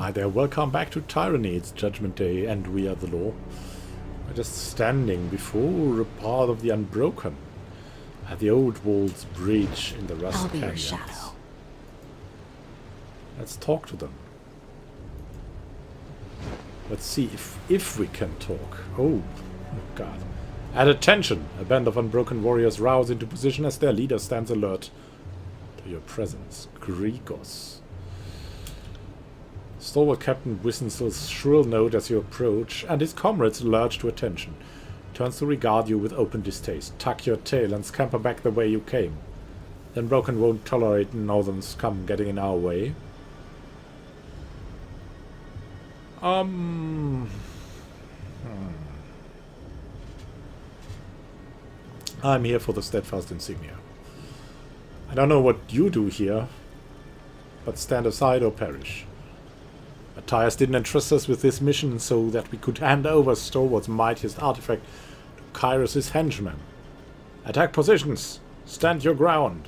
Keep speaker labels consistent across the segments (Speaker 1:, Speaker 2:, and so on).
Speaker 1: Hi there, welcome back to Tyranny. It's Judgment Day and we are the law. We're just standing before a part of the Unbroken at the Oldwalls bridge in the Rust
Speaker 2: I'll be your
Speaker 1: Canyons.
Speaker 2: shadow.
Speaker 1: Let's talk to them. Let's see if we can talk. Oh god. At attention! A band of unbroken warriors rouse into position as their leader stands alert to your presence. Kyros. Stalwart Captain whistles shrill note as you approach, and his comrades lurch to attention. Turns to regard you with open distaste. Tuck your tail and scamper back the way you came. The Unbroken won't tolerate northern scum getting in our way. I'm here for the steadfast insignia. I don't know what you do here, but stand aside or perish. Matthias didn't entrust us with this mission so that we could hand over Stalwart's mightiest artifact to Kyros' henchmen. Attack positions! Stand your ground!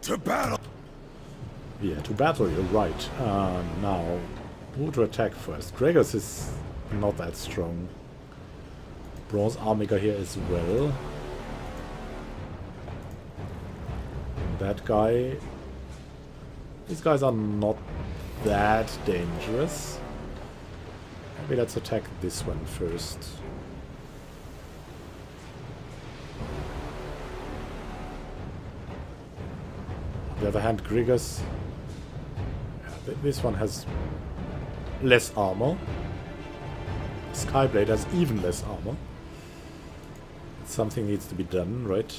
Speaker 3: To battle!
Speaker 1: Yeah, to battle, you're right. Now, who to attack first? Gregos is not that strong. Bronze Armiger here as well. That guy... These guys are not that dangerous. Maybe let's attack this one first. On the other hand, Gregos... Yeah, this one has less armor. Skyblade has even less armor. Something needs to be done, right?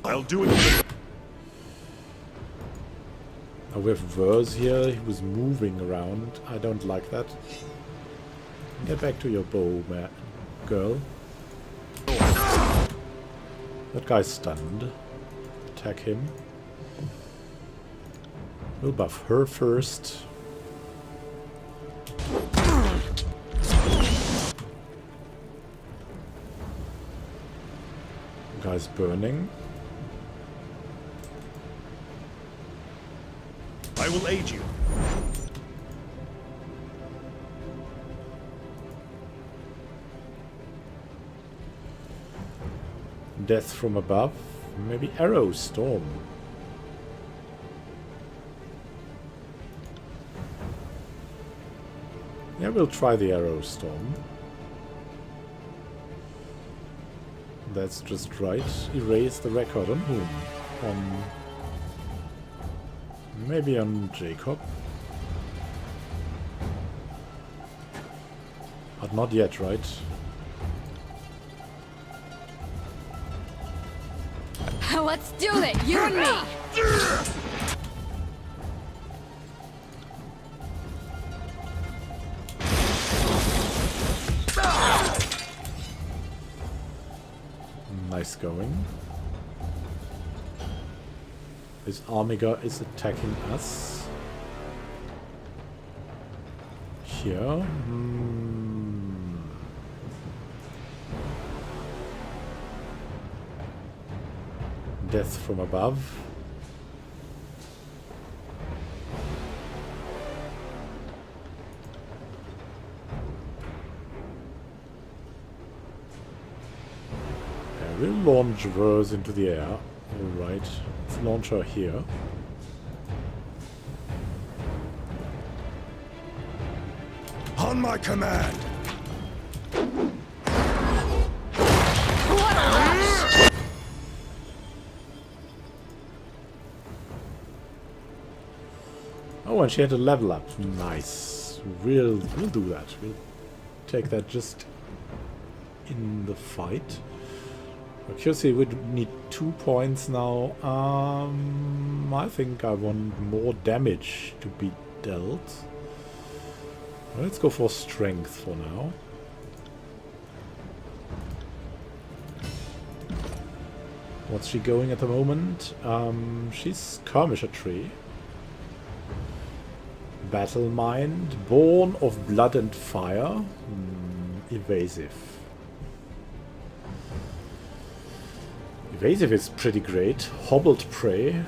Speaker 3: I'll do it.
Speaker 1: Now we have Verse here. He was moving around. I don't like that. Get back to your bow, girl. That guy's stunned. Attack him. We'll buff her first. Guy's burning.
Speaker 3: I will aid you.
Speaker 1: Death from above. Maybe Arrow Storm. Yeah, we'll try the Arrow Storm. That's just right. Erase the record on whom? On... Maybe on Jacob. But not yet, right?
Speaker 2: Let's do it, you and me!
Speaker 1: Nice going. This Armiger is attacking us. Here. Death from above. We'll launch Verse into the air. Alright, let's launch her here.
Speaker 3: On my command!
Speaker 2: What a rush!
Speaker 1: Oh, and she had a level up. Nice. We'll do that. We'll take that just in the fight. Accuracy would need 2 points now. I think I want more damage to be dealt. Let's go for strength for now. What's she going at the moment? She's Skirmisher Tree. Battle Mind. Born of Blood and Fire. Evasive. Evasive is pretty great. Hobbled Prey.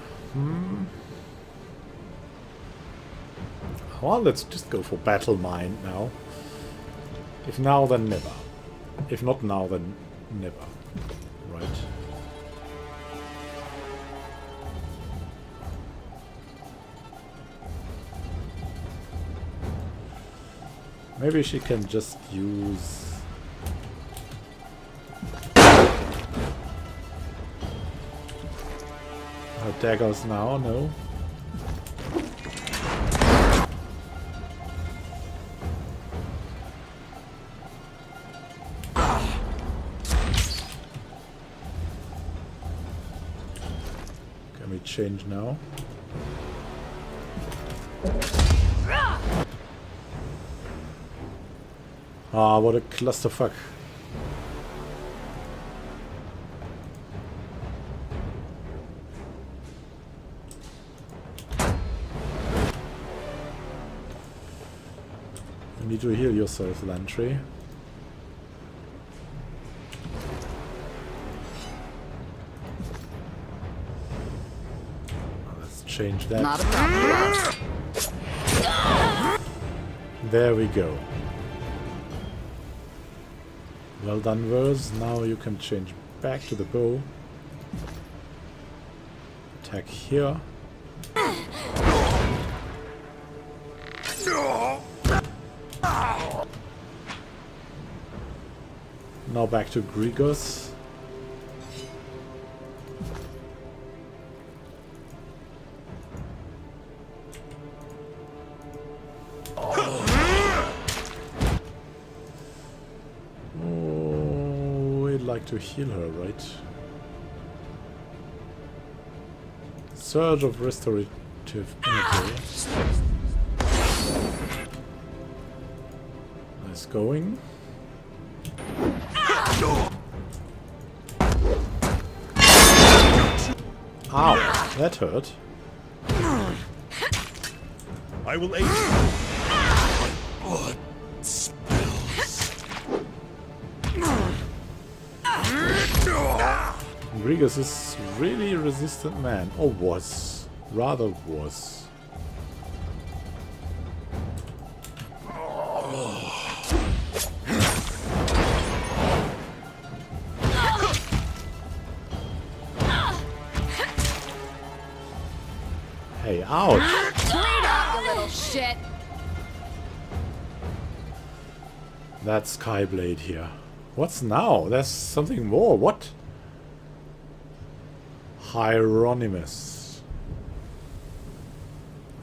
Speaker 1: Well, let's just go for Battle Mind now. If now, then never. If not now, then never. Right. Maybe she can just use... her daggers now, no? Can we change now? Ah, what a clusterfuck. You need to heal yourself, Lantry. Let's change that.
Speaker 2: Not a problem.
Speaker 1: There we go. Well done, Verse. Now you can change back to the bow. Attack here. Now back to Grigos. To heal her, right? Surge of restorative energy. Nice going. Ow, that hurt.
Speaker 3: I will aid you. Blood spills.
Speaker 1: Grigas is really a resistant man. Or was. Rather was. Hey, ouch!
Speaker 2: Bleed up, you little shit.
Speaker 1: That's Skyblade here. What's now? There's something more. What? Hieronymus.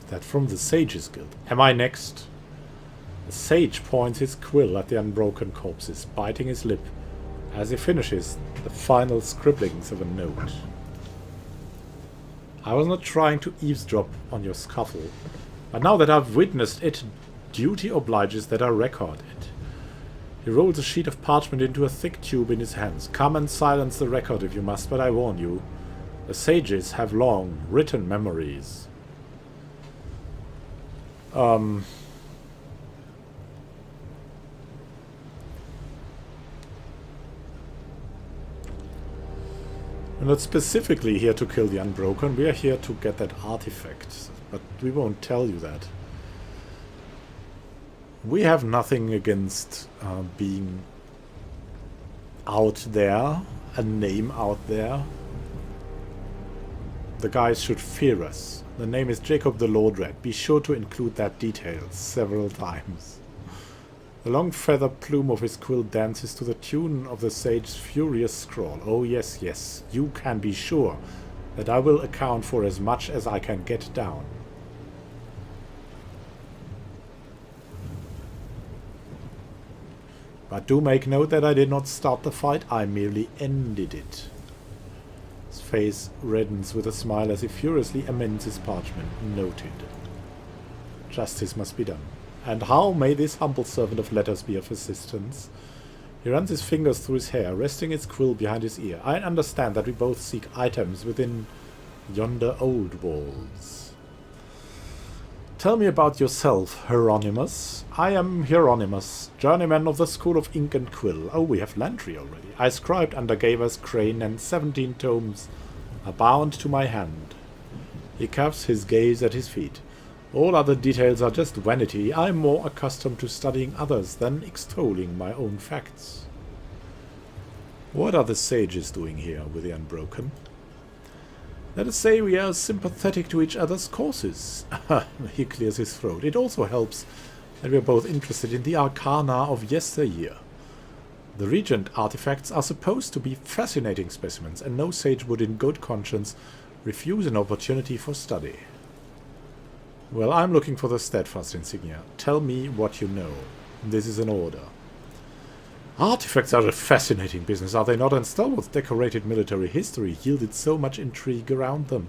Speaker 1: That from the Sage's Guild. Am I next? The Sage points his quill at the unbroken corpses, biting his lip as he finishes the final scribblings of a note. I was not trying to eavesdrop on your scuffle, but now that I've witnessed it, duty obliges that I record it. He rolls a sheet of parchment into a thick tube in his hands. Come and silence the record if you must, but I warn you, the sages have long, written memories. I'm not specifically here to kill the Unbroken, we are here to get that artifact, but we won't tell you that. We have nothing against being out there, a name out there. The guys should fear us. The name is Jacob the Lordred. Be sure to include that detail several times. The long feather plume of his quill dances to the tune of the sage's furious scrawl. Oh yes, yes, you can be sure that I will account for as much as I can get down. But do make note that I did not start the fight, I merely ended it. His face reddens with a smile as he furiously amends his parchment. Noted. Justice must be done. And how may this humble servant of letters be of assistance? He runs his fingers through his hair, resting his quill behind his ear. I understand that we both seek items within yonder Oldwalls. Tell me about yourself, Hieronymus. I am Hieronymus, journeyman of the School of Ink and Quill. Oh, we have Lantry already. I scribed under Gaver's crane, and 17 tomes are bound to my hand. He caps his gaze at his feet. All other details are just vanity. I'm more accustomed to studying others than extolling my own facts. What are the sages doing here with the Unbroken? Let us say we are sympathetic to each other's causes. He clears his throat. It also helps that we are both interested in the arcana of yesteryear. The Regent artifacts are supposed to be fascinating specimens, and no sage would in good conscience refuse an opportunity for study. Well, I'm looking for the steadfast insignia. Tell me what you know. This is an order. Artifacts are a fascinating business, are they not? And Stalwart's decorated military history yielded so much intrigue around them.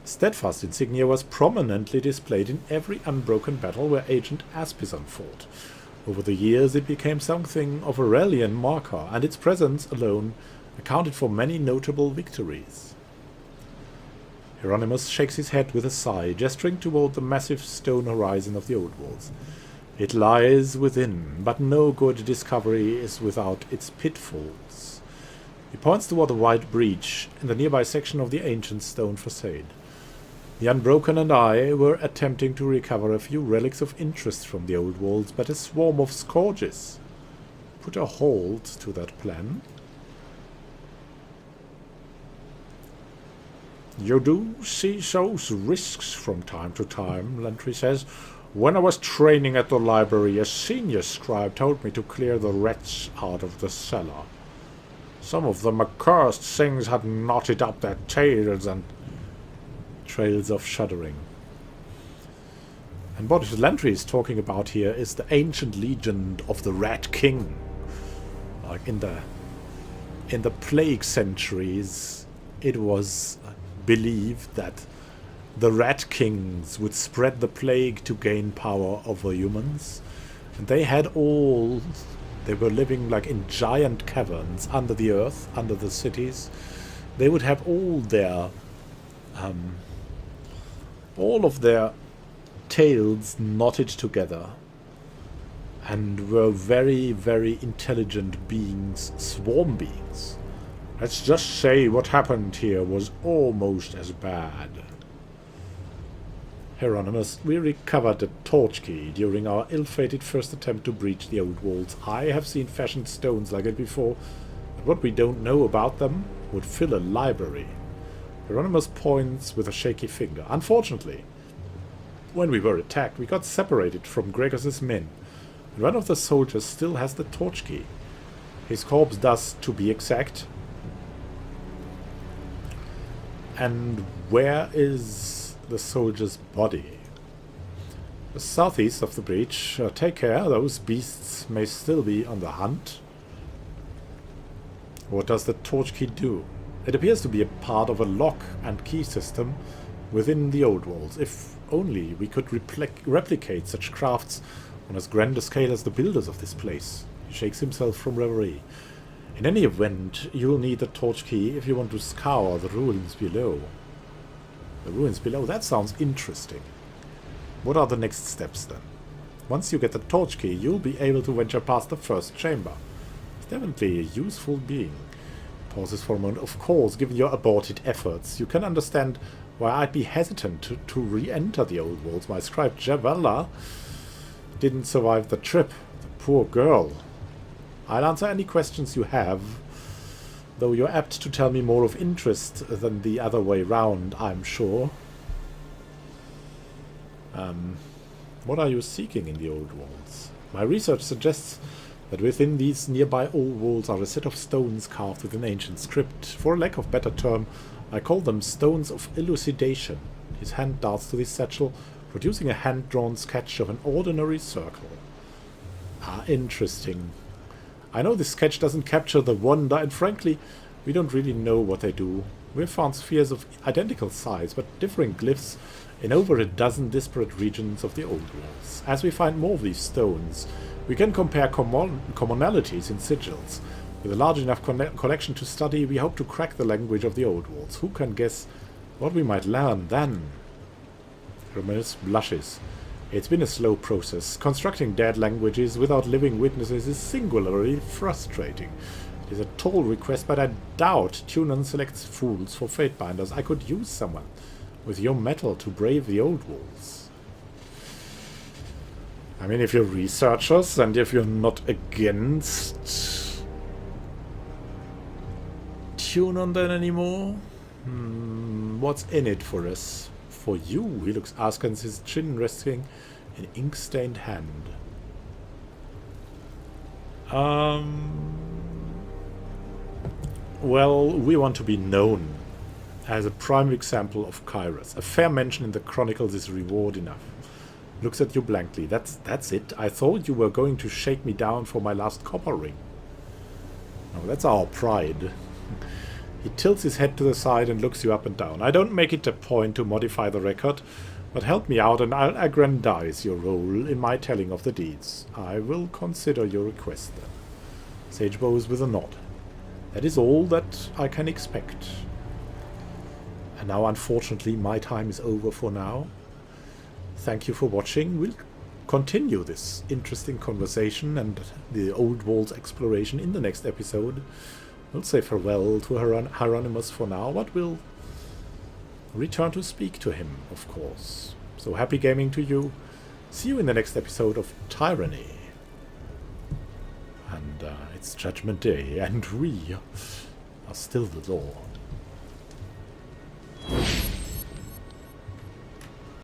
Speaker 1: Steadfast insignia was prominently displayed in every Unbroken battle where Agent Aspison fought. Over the years it became something of a Aurelian marker, and its presence alone accounted for many notable victories. Hieronymus shakes his head with a sigh, gesturing toward the massive stone horizon of the Oldwalls. It lies within, but no good discovery is without its pitfalls. He points toward a wide breach in the nearby section of the ancient stone facade. The Unbroken and I were attempting to recover a few relics of interest from the Oldwalls, but a swarm of scourges put a halt to that plan. You do see those risks from time to time, Lantry says. When I was training at the library, a senior scribe told me to clear the rats out of the cellar. Some of them accursed things had knotted up their tails and... trails of shuddering. And what Lantry is talking about here is the ancient legend of the Rat King. Like in the plague centuries, it was believed that the Rat Kings would spread the plague to gain power over humans. And they were living like in giant caverns under the earth, under the cities. They would have all of their tails knotted together, and were very, very intelligent beings, swarm beings. Let's just say what happened here was almost as bad. Hieronymus, we recovered the torch key during our ill-fated first attempt to breach the Oldwalls. I have seen fashioned stones like it before, but what we don't know about them would fill a library. Hieronymus points with a shaky finger. Unfortunately, when we were attacked, we got separated from Gregor's men, and one of the soldiers still has the torch key. His corpse does, to be exact. And where is the soldier's body? The southeast of the breach. Take care, those beasts may still be on the hunt. What does the torch key do? It appears to be a part of a lock and key system within the Oldwalls. If only we could replicate such crafts on as grand a scale as the builders of this place. He shakes himself from reverie. In any event, you'll need the torch key if you want to scour the ruins below. The ruins below? That sounds interesting. What are the next steps then? Once you get the torch key, you'll be able to venture past the first chamber. It's definitely a useful being. Pauses for a moment. Of course, given your aborted efforts, you can understand why I'd be hesitant to re-enter the Oldwalls. My scribe Javella didn't survive the trip. The poor girl. I'll answer any questions you have, though you're apt to tell me more of interest than the other way round, I'm sure. What are you seeking in the Oldwalls? My research suggests that within these nearby Oldwalls are a set of stones carved with an ancient script. For lack of better term, I call them stones of elucidation. His hand darts to the satchel, producing a hand-drawn sketch of an ordinary circle. Ah, interesting. I know this sketch doesn't capture the wonder, and frankly, we don't really know what they do. We've found spheres of identical size, but differing glyphs in over a dozen disparate regions of the Oldwalls. As we find more of these stones, we can compare commonalities in sigils. With a large enough collection to study, we hope to crack the language of the Oldwalls. Who can guess what we might learn then? Romeus blushes. It's been a slow process. Constructing dead languages without living witnesses is singularly frustrating. It is a tall request, but I doubt Tunon selects fools for Fatebinders. I could use someone with your metal to brave the Oldwalls. I mean, if you're researchers and if you're not against tune on that anymore, what's in it for us? For you, he looks askance, his chin resting an ink-stained hand. Well, we want to be known as a prime example of Kyros. A fair mention in the Chronicles is reward enough. Looks at you blankly. That's it? I thought you were going to shake me down for my last copper ring. No, that's our pride. He tilts his head to the side and looks you up and down. I don't make it a point to modify the record, but help me out and I'll aggrandize your role in my telling of the deeds. I will consider your request then. Sage bows with a nod. That is all that I can expect. And now, unfortunately, my time is over for now. Thank you for watching. We'll continue this interesting conversation and the Oldwalls exploration in the next episode. We'll say farewell to Hieronymus for now, but we'll return to speak to him, of course. So happy gaming to you. See you in the next episode of Tyranny. And it's Judgment Day, and we are still the Lord.